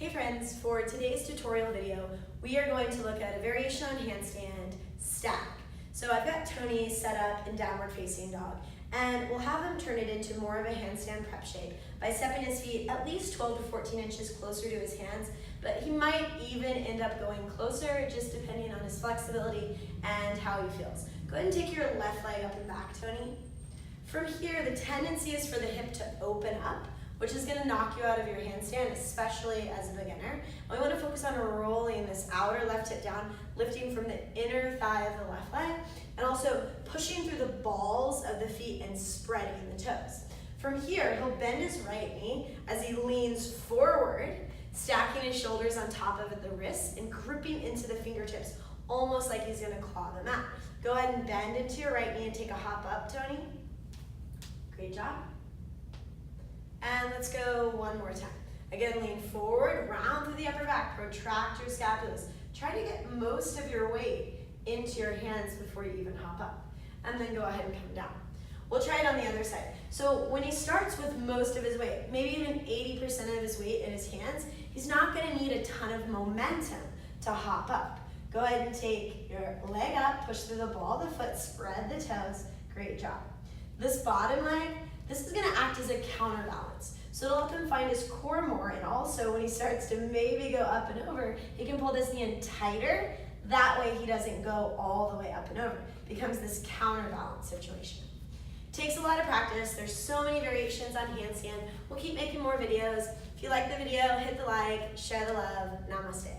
Hey friends, for today's tutorial video, we are going to look at a variation on handstand, Stag. So I've got Tony set up in downward facing dog, and we'll have him turn it into more of a handstand prep shape by stepping his feet at least 12 to 14 inches closer to his hands, but he might even end up going closer just depending on his flexibility and how he feels. Go ahead and take your left leg up and back, Tony. From here, the tendency is for the hip to open up, which is gonna knock you out of your handstand, especially as a beginner. And we wanna focus on rolling this outer left hip down, lifting from the inner thigh of the left leg, and also pushing through the balls of the feet and spreading the toes. From here, he'll bend his right knee as he leans forward, stacking his shoulders on top of the wrists and gripping into the fingertips, almost like he's gonna claw the mat. Go ahead and bend into your right knee and take a hop up, Tony. Great job. And let's go one more time. Again, lean forward, round through the upper back, protract your scapulas. Try to get most of your weight into your hands before you even hop up. And then go ahead and come down. We'll try it on the other side. So when he starts with most of his weight, maybe even 80% of his weight in his hands, he's not gonna need a ton of momentum to hop up. Go ahead and take your leg up, push through the ball of the foot, spread the toes. Great job. This bottom leg, this is gonna act as a counterbalance. So it'll help him find his core more, and also when he starts to maybe go up and over, he can pull this knee in tighter. That way he doesn't go all the way up and over. It becomes this counterbalance situation. Takes a lot of practice. There's so many variations on handstand. We'll keep making more videos. If you like the video, hit the like, share the love. Namaste.